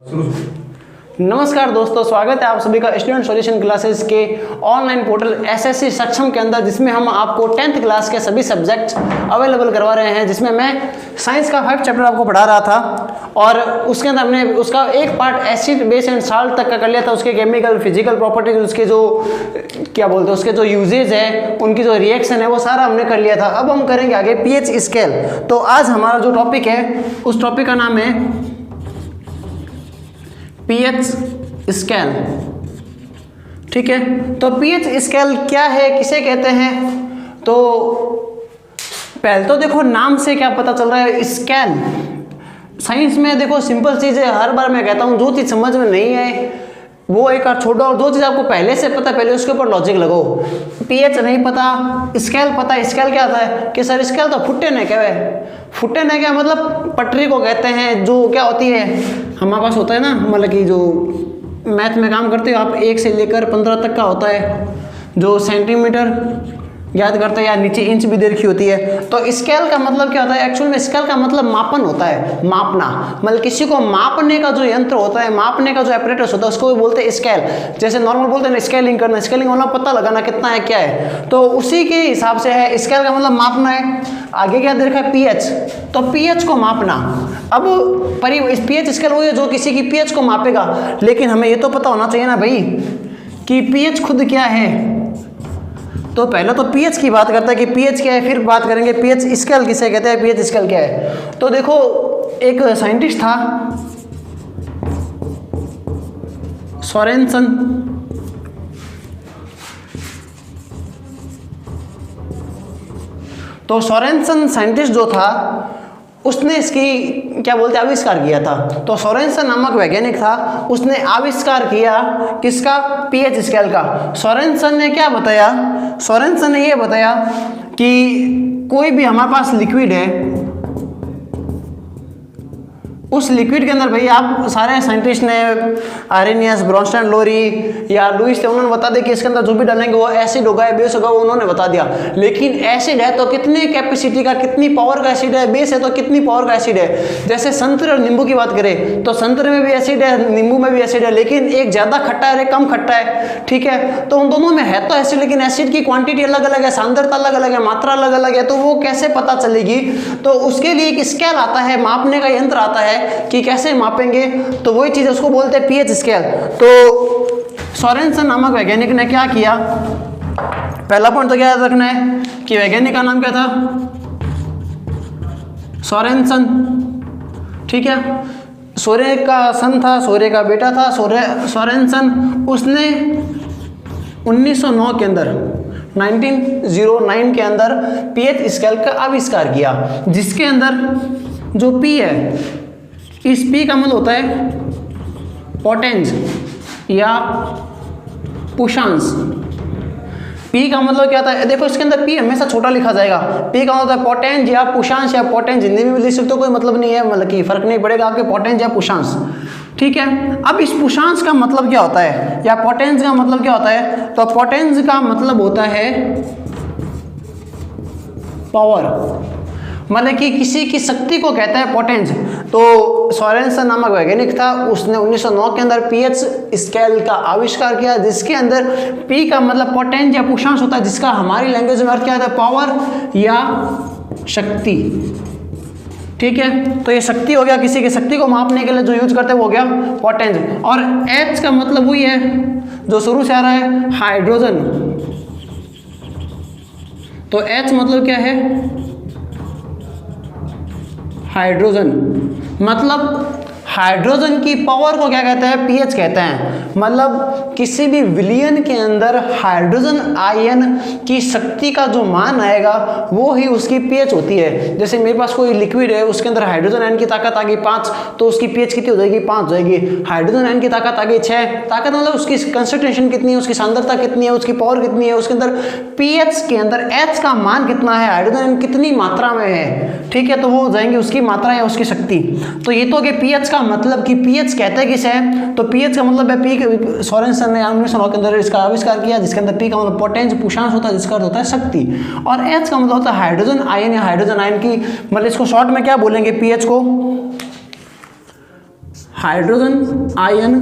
नमस्कार दोस्तों, स्वागत है आप सभी का स्टूडेंट सॉल्यूशन क्लासेस के ऑनलाइन पोर्टल एसएससी सक्षम के अंदर, जिसमें हम आपको 10th क्लास के सभी सब्जेक्ट्स अवेलेबल करवा रहे हैं। जिसमें मैं साइंस का 5 चैप्टर आपको पढ़ा रहा था और उसके अंदर हमने उसका एक part acid base and salt तक का कर लिया था। उसके केमिकल फिजिकल प्रॉपर्टीज, उसके जो क्या बोलते हैं, उसके जो यूजेज है, उनकी जो रिएक्शन है, वो सारा हमने कर लिया था। अब हम करेंगे आगे पीएच स्केल। तो आज हमारा जो टॉपिक है उस टॉपिक का नाम है पीएच स्केल। ठीक है, तो पीएच स्केल क्या है, किसे कहते हैं? तो पहले तो देखो नाम से क्या पता चल रहा है, स्केल। साइंस में देखो सिंपल चीज़ है, हर बार मैं कहता हूँ जो चीज़ समझ में नहीं है वो एक बार छोड़ो, और जो चीज़ आपको पहले से पता पहले उसके ऊपर लॉजिक लगाओ। पीएच नहीं पता, स्केल पता। स्केल क्या आता है कि सर स्केल तो फुट्टे ने क्या है, फुट्टे ने क्या मतलब पटरी को कहते हैं, जो क्या होती है हमारे पास होता है ना, मतलब कि जो मैथ में काम करते हो आप 1 से लेकर 15 तक का होता है, जो सेंटीमीटर याद करते हैं या नीचे इंच भी दे रखी होती है। तो स्केल का मतलब क्या होता है? एक्चुअल में स्केल का मतलब मापन होता है, मापना। मतलब किसी को मापने का जो यंत्र होता है, मापने का जो एपरेटस होता है, उसको भी बोलते हैं स्केल। जैसे नॉर्मल बोलते हैं ना स्केलिंग करना, स्केलिंग होना पता लगाना कितना है क्या है, तो उसी के हिसाब से है। स्केल का मतलब मापना है। आगे क्या दे रखा है? पीएच। तो पीएच को मापना। अब पीएच स्केल वो है जो किसी की पीएच को मापेगा, लेकिन हमें ये तो पता होना चाहिए ना भाई कि पीएच खुद क्या है। तो पहले तो पीएच की बात करता है कि पीएच क्या है, फिर बात करेंगे पीएच स्केल किसे कहते हैं, पीएच स्केल क्या है। तो देखो एक साइंटिस्ट था सोरेनसन। तो सोरेनसन साइंटिस्ट जो था उसने इसकी क्या बोलते हैं आविष्कार किया था। तो सोरेनसन नामक वैज्ञानिक था, उसने आविष्कार किया किसका? पीएच स्केल का। सोरेनसन ने क्या बताया? सोरेनसन ने ये बताया कि कोई भी हमारे पास लिक्विड है, उस लिक्विड के अंदर भाई आप सारे साइंटिस्ट ने आरेनियस, ब्रोंस्टन, लोरी या लुईस थे, उन्होंने बता दिया कि इसके अंदर जो भी डालेंगे वो एसिड होगा या बेस होगा, वो उन्होंने बता दिया। लेकिन एसिड है तो कितनी कैपेसिटी का, कितनी पावर का एसिड है, बेस है तो कितनी पावर का एसिड है। जैसे संतरे और नींबू की बात करें तो संतरे में भी एसिड है, नींबू में भी एसिड है, लेकिन एक ज़्यादा खट्टा है, एक कम खट्टा है। ठीक है, तो उन दोनों में है तो एसिड, लेकिन एसिड की क्वांटिटी अलग अलग है, सांद्रता अलग अलग है, मात्रा अलग अलग है। तो वो कैसे पता चलेगी? तो उसके लिए एक स्केल आता है, मापने का यंत्र आता है कि कैसे मापेंगे। तो वही चीज उसको बोलते हैं पीएच स्केल। तो सोरेनसन नामक वैज्ञानिक ने क्या किया? पहला पॉइंट तो क्या याद रखना है कि वैज्ञानिक का नाम क्या था? सोरेनसन। ठीक है, सूर्य का सन था, सूर्य का बेटा था सोरेनसन। उसने 1909 के अंदर 1909 के अंदर पीएच स्केल का आविष्कार किया, जिसके अंदर जो पी है, इस पी का मतलब होता है पोटेंज या पुषांश। पी का मतलब क्या होता है? देखो इसके अंदर पी हमेशा छोटा लिखा जाएगा। पी का मतलब पोटेंज या पुषांश, या पोटेंज हिंदी में भी लिख सकते हो, कोई मतलब नहीं है, मतलब कि फर्क नहीं पड़ेगा आपके पोटेंज या पुषांश। ठीक है, अब इस पुषांश का मतलब क्या होता है या पोटेंज का मतलब क्या होता है? तो पोटेंज का मतलब होता है पावर, मतलब कि किसी की शक्ति को कहता है पोटेंज। तो सोरेनसन नामक वैज्ञानिक था, उसने 1909 के अंदर पीएच स्केल का आविष्कार किया, जिसके अंदर पी का मतलब पोटेंज या पुषांश होता है, जिसका हमारी लैंग्वेज में अर्थ क्या होता है? पावर या शक्ति। ठीक है, तो ये शक्ति हो गया, किसी की शक्ति को मापने के लिए जो यूज करते हैं वो हो गया पोटेंज। और एच का मतलब वही है जो शुरू से आ रहा है, हाइड्रोजन। तो एच मतलब क्या है? हाइड्रोजन। मतलब हाइड्रोजन की पावर को क्या कहते हैं? पीएच कहते हैं। मतलब किसी भी विलयन के अंदर हाइड्रोजन आयन की शक्ति का जो मान आएगा वो ही उसकी पीएच होती है। जैसे मेरे पास कोई लिक्विड है, उसके अंदर हाइड्रोजन आयन की ताकत आ गई 5, तो उसकी पीएच कितनी हो जाएगी? 5 हो जाएगी। हाइड्रोजन आयन की ताकत आ गई 6, ताकत मतलब उसकी कंसंट्रेशन कितनी है, उसकी सांद्रता कितनी है, उसकी पावर कितनी है, उसके अंदर पीएच के अंदर एच का मान कितना है, हाइड्रोजन आयन कितनी मात्रा में है। ठीक है, तो वो हो जाएंगे उसकी मात्रा या उसकी शक्ति। तो ये तो हो गया पीएच का मतलब कि पीएच कहते हैं किसे है? तो पीएच का मतलब है पी। सोरेनसन ने 1909 के अंदर इसका आविष्कार किया, जिसके अंदर पी का मतलब पोटेंज, पुषांश होता है, जिसका अर्थ होता है शक्ति, और एच का मतलब होता है हाइड्रोजन आयन या हाइड्रोजन आयन की, मतलब इसको शॉर्ट में क्या बोलेंगे? पीएच को हाइड्रोजन आयन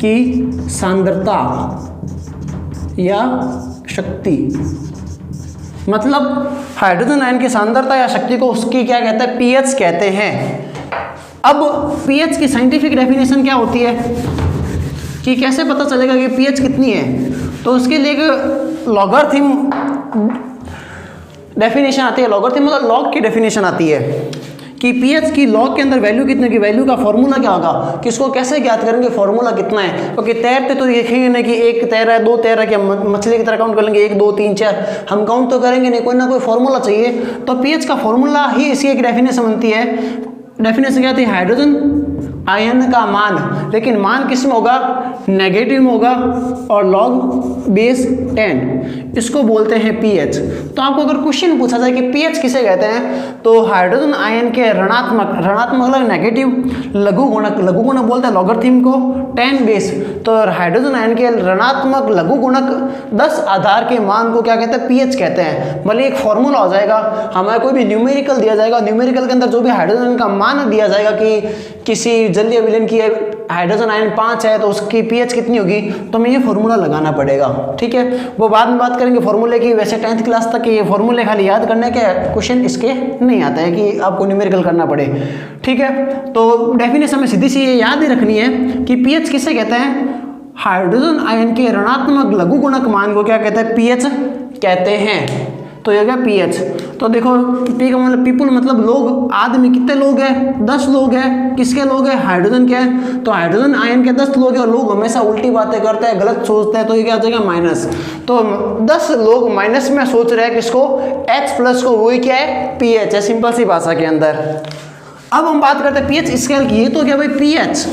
की सांद्रता या शक्ति, मतलब हाइड्रोजन आयन की सांद्रता या शक्ति को उसकी क्या कहते हैं, पीएच कहते हैं। अब पीएच की साइंटिफिक डेफिनेशन क्या होती है कि कैसे पता चलेगा कि पीएच कितनी है, तो उसके लिए एक लॉगरिथम डेफिनेशन आती है। लॉगरिथम मतलब लॉग की डेफिनेशन आती है कि पीएच की लॉग के अंदर वैल्यू कितने की, वैल्यू का फॉर्मूला क्या होगा, किसको कैसे ज्ञात करेंगे, फॉर्मूला कितना है, क्योंकि तैरते तो देखेंगे ना कि एक तैर है, दो तैर है, क्या मछली की तरह काउंट कर लेंगे 1 2 3 4, हम काउंट तो करेंगे नहीं, कोई ना कोई फॉर्मूला चाहिए। तो पीएच का फॉर्मूला ही इसकी एक डेफिनेशन बनती है। डेफिनेशन क्या थी, हाइड्रोजन आयन का मान, लेकिन मान किस में होगा, नेगेटिव में होगा और लॉग बेस 10, इसको बोलते हैं पीएच। तो आपको अगर क्वेश्चन पूछा जाए कि पीएच किसे कहते हैं, तो हाइड्रोजन आयन के ऋणात्मक मतलब नेगेटिव लघु गुणक बोलते हैं लॉगरिथम को 10 बेस, तो हाइड्रोजन आयन के ऋणात्मक लघु गुणक 10 आधार के मान को क्या कहते हैं, पीएच कहते हैं। भले एक फॉर्मूला हो जाएगा, हमें कोई भी न्यूमेरिकल दिया जाएगा, न्यूमेरिकल के अंदर जो भी हाइड्रोजन का मान दिया जाएगा कि किसी जलीय विलयन की हाइड्रोजन आयन 5 है तो उसकी पीएच कितनी होगी, तो हमें ये फॉर्मूला लगाना पड़ेगा। ठीक है, वो बाद में बात करेंगे फॉर्मूले की। वैसे 10th क्लास तक ये फॉर्मूले खाली याद करने के क्वेश्चन इसके नहीं आता है कि आपको न्यूमेरिकल करना पड़े। ठीक है, तो डेफिनेशन में सीधी सी ये याद ही रखनी है कि पीएच किसे कहते हैं, हाइड्रोजन आयन के ऋणात्मक लघु गुणक मान को क्या कहते हैं, पीएच कहते हैं। तो ये क्या पीएच, तो देखो पी का मतलब पीपुल मतलब लोग, आदमी कितने लोग हैं, 10 लोग हैं, किसके लोग हैं, हाइड्रोजन के हैं, तो हाइड्रोजन आयन के 10 लोग हैं। और लोग हमेशा उल्टी बातें करते हैं, गलत सोचते हैं, तो ये क्या हो जाएगा माइनस। तो 10 लोग माइनस में सोच रहे हैं किसको, H प्लस को, वही क्या है, पीएच है, सिंपल सी भाषा के अंदर। अब हम बात करते हैं पीएच स्केल की। ये तो क्या भाई पीएच,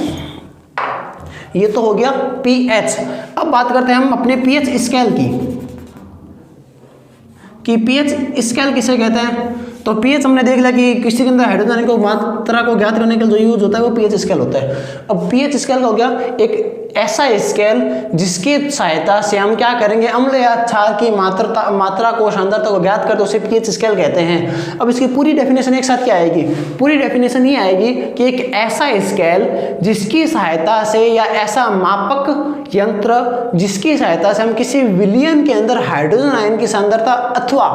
ये तो हो गया पीएच। अब बात करते हैं हम अपने पीएच स्केल की कि पीएच स्केल किसे कहते हैं। तो पीएच हमने देख लिया कि किसी के अंदर हाइड्रोजन को मात्रा को ज्ञात करने के लिए जो यूज होता है वो पीएच स्केल होता है। अब पीएच स्केल का हो गया एक ऐसा स्केल जिसकी सहायता से हम क्या करेंगे, अम्ल या क्षार की मात्रा को, सांद्रता को ज्ञात करते, उसे पीएच स्केल कहते हैं। अब इसकी पूरी डेफिनेशन एक साथ क्या आएगी, पूरी डेफिनेशन ये आएगी कि एक ऐसा स्केल जिसकी सहायता से, या ऐसा मापक यंत्र जिसकी सहायता से हम किसी विलयन के अंदर हाइड्रोजन आयन की सांद्रता अथवा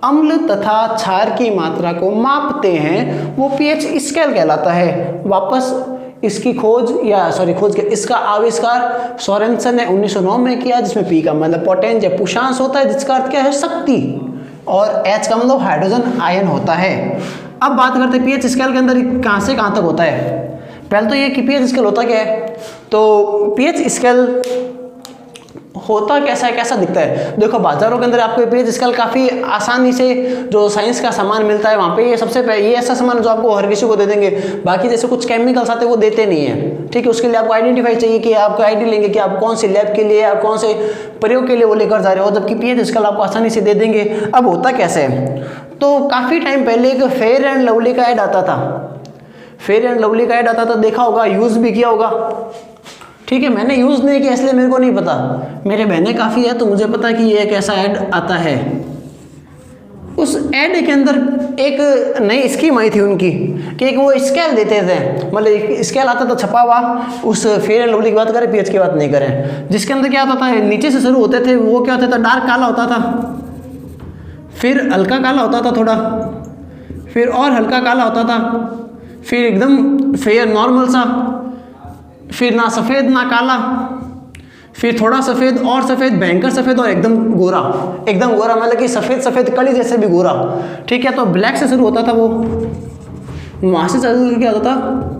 अम्ल तथा क्षार की मात्रा को मापते हैं, वो पीएच स्केल कहलाता है। वापस इसकी इसका आविष्कार सोरेनसन ने 1909 में किया, जिसमें पी का मतलब पोटेंस या पुषांश होता है, जिसका अर्थ क्या है, शक्ति, और एच का मतलब हाइड्रोजन आयन होता है। अब बात करते हैं पीएच स्केल के अंदर कहाँ से कहाँ तक होता है। पहले तो ये कि पीएच स्केल होता क्या है, तो पीएच स्केल होता कैसा है, कैसा दिखता है। देखो बाजारों के अंदर आपको पीएच स्केल काफ़ी आसानी से जो साइंस का सामान मिलता है वहाँ पे ये सबसे पहले ये ऐसा सामान जो आपको हर किसी को दे देंगे। बाकी जैसे कुछ केमिकल्स आते हैं वो देते नहीं है। ठीक है, उसके लिए आपको आइडेंटिफाई चाहिए कि आपको आईडी लेंगे कि आप कौन सी लैब के लिए, आप कौन से प्रयोग के लिए वो लेकर जा रहे हो, जबकि पीएच स्केल आपको आसानी से दे देंगे। अब होता कैसे है, तो काफ़ी टाइम पहले एक फेयर एंड लवली का ऐड आता था। फेयर एंड लवली का ऐड आता था, देखा होगा, यूज़ भी किया होगा। ठीक है, मैंने यूज़ नहीं किया इसलिए मेरे को नहीं पता, मेरे बहनें काफ़ी है तो मुझे पता कि ये एक ऐसा ऐड आता है। उस ऐड के अंदर एक नई स्कीम आई थी उनकी कि एक वो स्केल देते थे, मतलब स्केल आता था छपा हुआ। उस फेयर एंड लवली की बात करें, पीएच की बात नहीं करें, जिसके अंदर क्या होता था, नीचे से शुरू होते थे, वो क्या होता था, डार्क काला होता था, फिर हल्का काला होता था थोड़ा, फिर और हल्का काला होता था, फिर एकदम फेयर नॉर्मल सा, फिर ना सफ़ेद ना काला, फिर थोड़ा सफ़ेद और सफ़ेद, भयंकर सफ़ेद, और एकदम गोरा। एकदम गोरा मतलब कि सफ़ेद सफ़ेद कली जैसे भी गोरा। ठीक है, तो ब्लैक से शुरू होता था वो, वहाँ से चल के क्या होता था,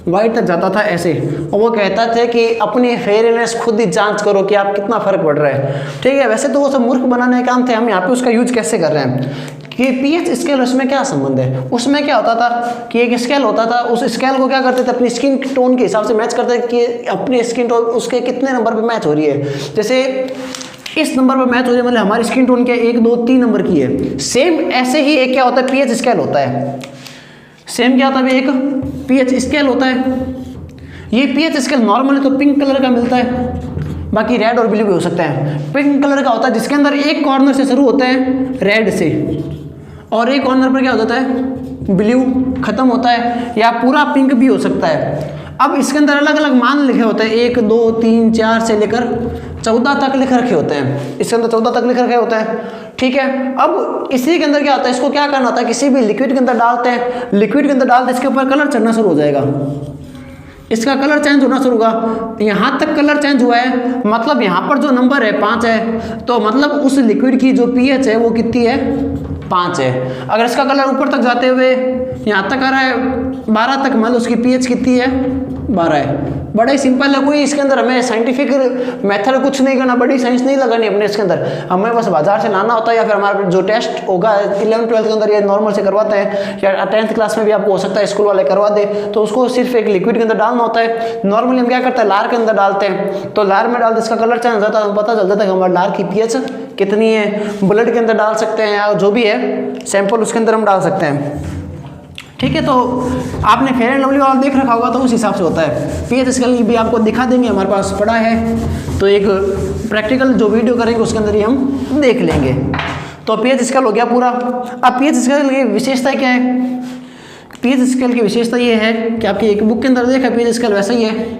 वाइट तक जाता था ऐसे। और वो कहता थे कि अपनी फेयरनेस खुद ही जांच करो कि आप कितना फ़र्क पड़ रहा है। ठीक है, वैसे तो वो सब मूर्ख बनाने का काम थे, हम यहाँ पे उसका यूज कैसे कर रहे हैं कि पीएच स्केल, उसमें क्या संबंध है। उसमें क्या होता था कि एक स्केल होता था, उस स्केल को क्या करते थे, अपनी स्किन टोन के हिसाब से मैच करते थे कि अपनी स्किन टोन उसके कितने नंबर पे मैच हो रही है। जैसे इस नंबर पर मैच हो रही है, मतलब हमारी स्किन टोन क्या 1 2 3 नंबर की है। सेम ऐसे ही एक क्या होता है, पीएच स्केल होता है। सेम क्या होता है, एक पीएच स्केल होता है। ये पीएच स्केल नॉर्मली तो पिंक कलर का मिलता है, बाकी रेड और ब्लू भी हो सकता है। पिंक कलर का होता है जिसके अंदर एक कॉर्नर से शुरू होता है रेड से, और एक कॉर्नर पर क्या हो जाता है, ब्लू खत्म होता है, या पूरा पिंक भी हो सकता है। अब इसके अंदर अलग अलग मान लिखे होते हैं, 1 2 3 4 से लेकर 14 तक लिख रखे होते हैं, इसके अंदर 14 तक लिख रखे होते हैं, ठीक है। अब इसी के अंदर क्या होता है, इसको क्या करना होता है, किसी भी लिक्विड के अंदर डालते हैं, लिक्विड के अंदर डालते इसके ऊपर कलर चढ़ना शुरू हो जाएगा, इसका कलर चेंज होना शुरू होगा। यहाँ तक कलर चेंज हुआ है, मतलब यहाँ पर जो नंबर है 5 है, तो मतलब उस लिक्विड की जो पीएच है वो कितनी है, 5 है। अगर इसका कलर ऊपर तक जाते हुए यहाँ तक आ रहा है 12 तक, मतलब उसकी पीएच कितनी है, 12 है। बड़ा ही सिंपल है, कोई इसके अंदर हमें साइंटिफिक मेथड कुछ नहीं करना, बड़ी साइंस नहीं लगानी अपने इसके अंदर, हमें बस बाजार से लाना होता है, या फिर हमारा जो टेस्ट होगा 11th-12th के अंदर ये नॉर्मल से करवाते हैं, या 10th क्लास में भी आपको हो सकता है स्कूल वाले करवा दे, तो उसको सिर्फ एक लिक्विड के अंदर डालना होता है। नॉर्मली हम क्या करते हैं, लार के अंदर डालते हैं, तो लार में डालते इसका कलर चेंज हो जाता है, पता चल जाता है कि हमारे लार की पीएच कितनी है। ब्लड के अंदर डाल सकते हैं, या जो भी है सैंपल उसके अंदर हम डाल सकते हैं, ठीक है। तो आपने फेयर एंड लवली वाला देख रखा होगा, तो उस हिसाब से होता है। पीएच स्केल भी आपको दिखा देंगे, हमारे पास पड़ा है, तो एक प्रैक्टिकल जो वीडियो करेंगे उसके अंदर ही हम देख लेंगे। तो पीएच स्केल हो गया पूरा। अब पीएच स्केल की विशेषता क्या है, पीएच स्केल की विशेषता ये है कि आपकी एक बुक के अंदर देखा पीएच स्केल वैसा ही है।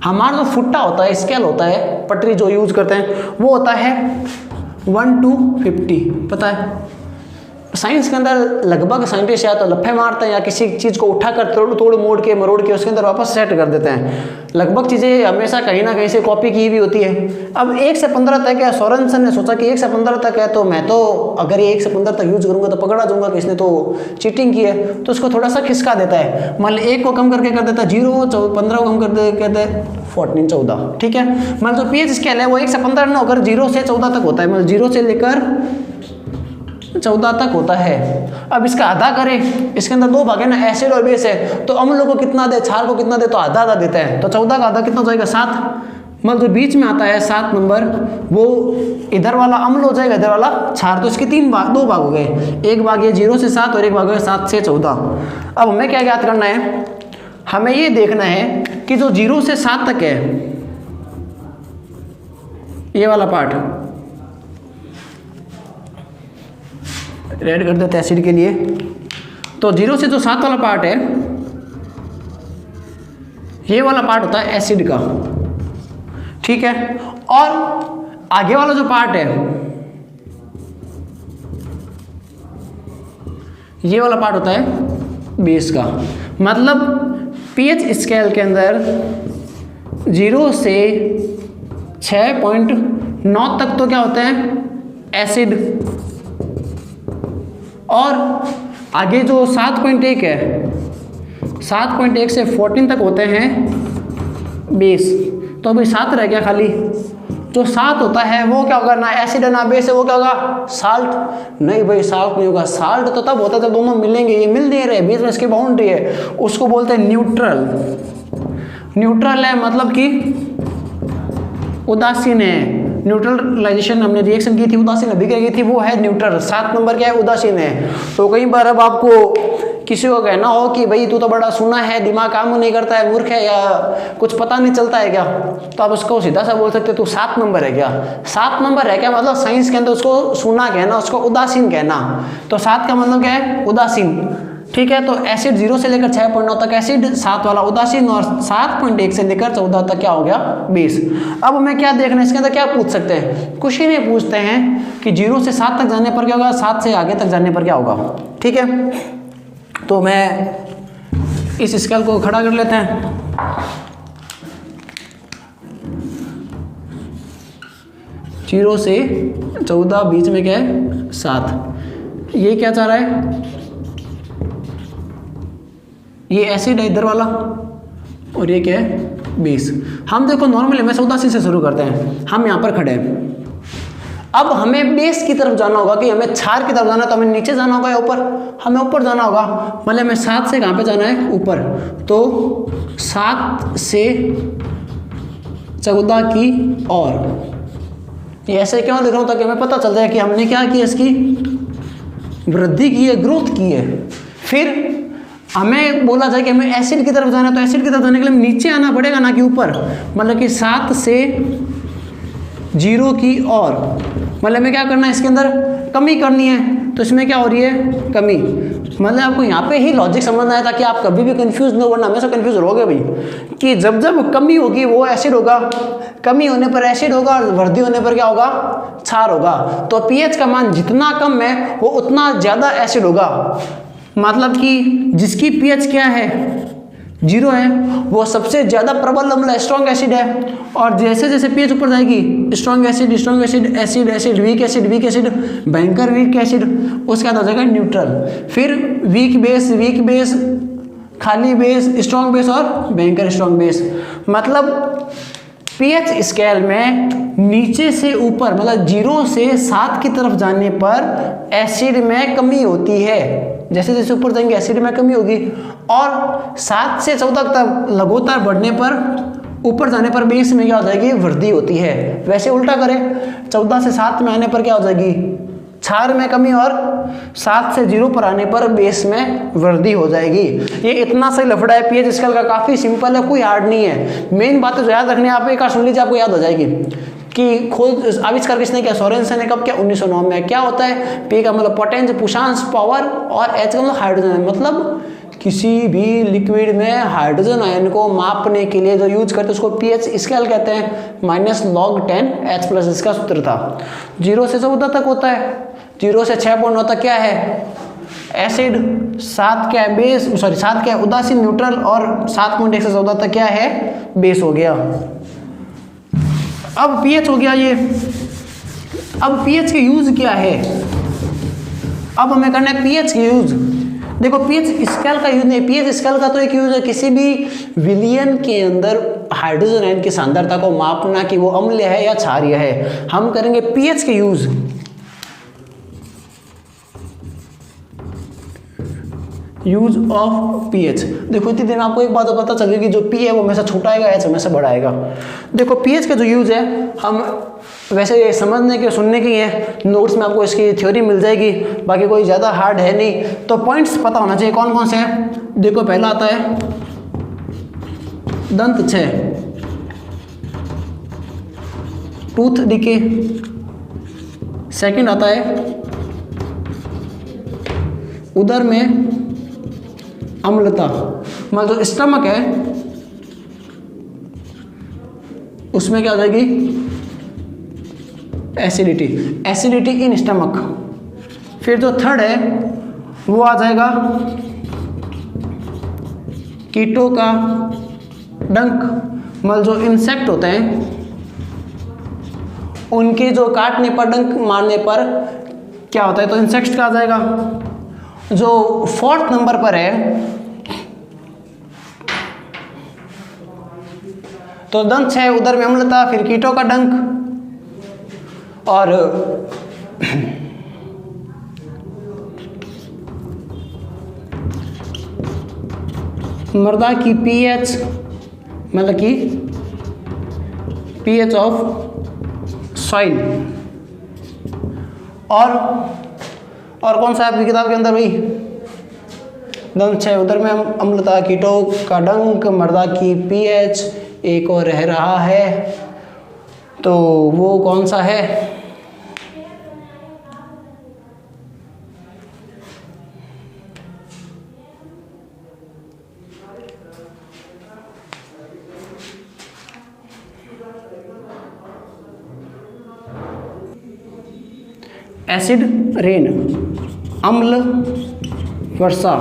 हमारा जो फुट्टा होता है, स्केल होता है, पटरी जो यूज करते हैं, वो होता है 1 to 50, पता है। साइंस के अंदर लगभग साइंटिस्ट या तो लफे मारते हैं, या किसी चीज़ को उठाकर तोड़ मोड़ के मरोड़ के उसके अंदर वापस सेट कर देते हैं। लगभग चीज़ें हमेशा कहीं ना कहीं से कॉपी की भी होती है। अब 1 से 15 तक है, सोरेनसन ने सोचा कि 1 से 15 तक है, तो मैं तो अगर ये 1 से 15 तक यूज करूंगा तो पकड़ा जाऊंगा कि इसने तो चीटिंग की है, तो उसको थोड़ा सा खिसका देता है, मतलब 1 को कम करके कर देता है 0, 15 को कम कर देते हैं 14, ठीक है। मतलब जो पीएच स्केल है वो 1 से 15 ना होकर 0 से 14 तक होता है, मतलब 0 से लेकर 14 तक होता है। अब इसका आधा करें, इसके अंदर 2 भाग है ना, एसिड और बेस है, तो अम्ल को कितना दे, क्षार को कितना दे, तो आधा आधा देते हैं, तो 14 का आधा कितना हो जाएगा, 7। मतलब जो बीच में आता है 7 नंबर, वो इधर वाला अम्ल हो जाएगा, इधर वाला क्षार, तो इसके 2 भाग हो गए, एक भाग ये 0 से 7 और एक भाग है 7 से 14। अब हमें क्या याद करना है, हमें ये देखना है कि जो 0 से 7 तक है, ये वाला पार्ट रेड कर देते हैं एसिड के लिए, तो 0 से जो 7 वाला पार्ट है, ये वाला पार्ट होता है एसिड का, ठीक है। और आगे वाला जो पार्ट है, ये वाला पार्ट होता है बेस का। मतलब पीएच स्केल के अंदर 0 से 6.9 तक तो क्या होते हैं, एसिड, और आगे जो 7.1 है, 7.1 से 14 तक होते हैं बेस। तो अभी 7 रह गया खाली, जो 7 होता है वो क्या होगा, ना एसिड है ना बेस है, वो क्या होगा, साल्ट। नहीं भाई, साल्ट नहीं होगा, साल्ट तो तब होता है जब दोनों मिलेंगे, ये मिल नहीं रहे, बीच में इसकी बाउंड्री है, उसको बोलते हैं न्यूट्रल। न्यूट्रल है मतलब कि उदासीन है, न्यूट्रलाइजेशन हमने रिएक्शन की थी, उदासीन अभिक्रिया की थी, वो है न्यूट्रल। 7 नंबर क्या है, उदासीन है। तो कई बार अब आपको किसी को कहना हो कि भाई तू तो बड़ा सुना है, दिमाग काम नहीं करता है, मूर्ख है, या कुछ पता नहीं चलता है क्या, तो आप उसको सीधा सा बोल सकते तू 7 नंबर है क्या। 7 नंबर है क्या मतलब साइंस के अंदर उसको सुना कहना, उसको उदासीन कहना। तो 7 का मतलब क्या है, उदासीन, ठीक है। तो एसिड 0 से लेकर 6.9 तक एसिड, 7 वाला उदासीन, और 7.1 से लेकर 14 तक क्या हो गया, बेस। अब हमें क्या देखना है, इसके अंदर क्या पूछ सकते हैं, कुछ ही नहीं पूछते हैं कि 0 से 7 तक जाने पर क्या होगा, 7 से आगे तक जाने पर क्या होगा, ठीक है। तो मैं इस स्केल को खड़ा कर लेते हैं। जीरो से 14 बीच में क्या है, 7। ये क्या चाह रहा है, ये एसिड है इधर वाला, और ये क्या है, 20। हम देखो नॉर्मली हमें 14 से शुरू करते हैं, हम यहाँ पर खड़े हैं। अब हमें बेस की तरफ जाना होगा, कि हमें क्षार की तरफ जाना है, तो हमें नीचे जाना होगा या ऊपर, हमें ऊपर जाना होगा। मतलब हमें 7 से कहाँ पे जाना है, ऊपर। तो 7 से 14 की और, ये ऐसे क्यों लिख रहा हूँ, ताकि हमें पता चल जाए कि हमने क्या किया, इसकी वृद्धि की है, ग्रोथ की है। फिर हमें बोला जाए कि हमें एसिड की तरफ जाना है, तो एसिड की तरफ जाने के लिए नीचे आना पड़ेगा, ना कि ऊपर। मतलब कि 7 से 0 की और, मतलब हमें क्या करना है, इसके अंदर कमी करनी है, तो इसमें क्या हो रही है, कमी। मतलब आपको यहाँ पे ही लॉजिक समझना है ताकि आप कभी भी कंफ्यूज न हो, वरना हमेशा कंफ्यूज रहोगे भाई कि जब जब कमी होगी वो एसिड होगा, कमी होने पर एसिड होगा और वृद्धि होने पर क्या होगा, क्षार होगा। तो पीएच का मान जितना कम है वो उतना ज़्यादा एसिड होगा। मतलब कि जिसकी पीएच क्या है 0 है वो सबसे ज़्यादा प्रबल अम्ल स्ट्रॉन्ग एसिड है, और जैसे जैसे पीएच ऊपर जाएगी strong acid acid acid weak acid भयंकर वीक एसिड, उसके बाद हो जाएगा न्यूट्रल, फिर वीक बेस खाली बेस, स्ट्रॉन्ग बेस और भयंकर स्ट्रॉन्ग बेस। मतलब पीएच स्केल में नीचे से ऊपर मतलब 0 से 7 की तरफ जाने पर एसिड में कमी होती है, जैसे जैसे ऊपर जाएंगे एसिड में कमी होगी, और 7 से 14 तक लगातार बढ़ने पर ऊपर जाने पर बेस में क्या हो जाएगी, वृद्धि होती है। वैसे उल्टा करें, 14 से 7 में आने पर क्या हो जाएगी, क्षार में कमी, और 7 से 0 पर आने पर बेस में वृद्धि हो जाएगी। ये इतना सही लफड़ा है पीएच स्केल का, काफ़ी सिंपल है, कोई हार्ड नहीं है। मेन बातें जो याद रखनी है आप एक बार सुन लीजिए, आपको याद हो जाएगी कि खुद आविष्कार किसने किया, सोरेनसन ने कब किया, 1909 में। क्या होता है, पी का मतलब पोटेंस पुशांस पावर, और एच का मतलब हाइड्रोजन है। मतलब किसी भी लिक्विड में हाइड्रोजन आयन को मापने के लिए जो यूज करते हैं उसको पीएच स्केल कहते हैं। -log10 H+, इसका सूत्र था। 0 से 14 तक होता है, 0 से 6.9 तक क्या है, एसिड, 7 क्या है बेस, 7 क्या है उदासीन न्यूट्रल, और 7.1 से 14 तक क्या है, बेस हो गया। अब पीएच हो गया ये। अब पीएच के यूज क्या है, अब हमें करना है पीएच के यूज। देखो पीएच स्केल का यूज नहीं, पीएच स्केल का तो एक यूज है किसी भी विलयन के अंदर हाइड्रोजन आयन की सांद्रता को मापना कि वो अम्ल है या क्षारीय है। हम करेंगे पीएच के यूज। Use of pH. देखो इतनी देर में आपको एक बात पता चलेगी, जो पी है वो हमेशा छोटा आएगा, एच हमेशा बड़ा आएगा। देखो पीएच का जो यूज है, हम वैसे ये समझने के सुनने की है, नोट्स में आपको इसकी थ्योरी मिल जाएगी, बाकी कोई ज़्यादा हार्ड है नहीं। तो पॉइंट्स पता होना चाहिए कौन कौन से हैं। देखो पहला आता है दंत क्षय, टूथ डिके। सेकंड आता है उदर में अम्लता, मतलब जो स्टमक है उसमें क्या हो जाएगी, एसिडिटी इन स्टमक। फिर जो थर्ड है वो आ जाएगा कीटों का डंक, मतलब जो इंसेक्ट होते हैं उनके जो काटने पर, डंक मारने पर क्या होता है, तो इंसेक्ट का आ जाएगा। जो 4th नंबर पर है तो दंत है, उदर में अम्लता, फिर कीटों का डंक, और मृदा की पीएच, मतलब कि पीएच ऑफ सॉइल। और कौन सा है आपकी किताब के अंदर भाई, दंत है, उदर में अम्लता, कीटों का डंक, मृदा की पीएच, एक और रह रहा है, तो वो कौन सा है, एसिड रेन, अम्ल वर्षा,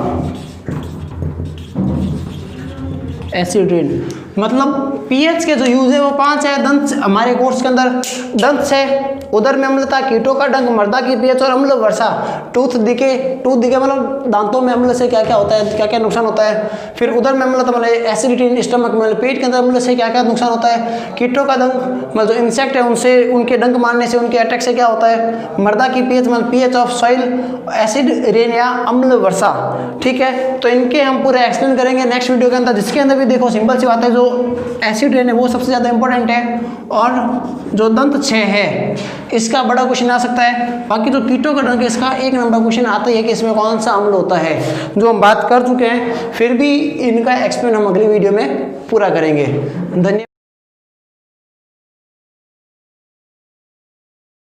एसिड रेन। मतलब पीएच के जो यूज है वो 5 है। दंत हमारे कोर्स के अंदर दंत से, उदर में अम्लता, कीटों का डंक, मृदा की पीएच और अम्ल वर्षा। टूथ दिखे मतलब दांतों में अम्ल से क्या क्या होता है, क्या क्या नुकसान होता है। फिर उदर में अम्लता मतलब एसिडिटी इन स्टमक, मतलब पेट के अंदर अम्ल से क्या क्या नुकसान होता है। कीटों का डंक मतलब जो इंसेक्ट है उनसे, उनके डंक मारने से, उनके अटैक से क्या होता है। मृदा की पीएच मतलब pH of soil, acid rain या अम्ल वर्षा। ठीक है, तो इनके हम पूरे एक्सप्लेन करेंगे नेक्स्ट वीडियो के अंदर, जिसके अंदर भी देखो सिंपल सी बात है, जो एसिड रेन है वो सबसे ज़्यादा इंपॉर्टेंट है, और जो दंत क्षय है इसका बड़ा क्वेश्चन आ सकता है। बाकी जो कीटों का डंक है इसका 1 नंबर क्वेश्चन आता ही है कि इसमें कौन सा अम्ल होता है, जो हम बात कर चुके हैं। फिर भी इनका एक्सप्लेन हम अगली वीडियो में पूरा करेंगे। धन्यवाद।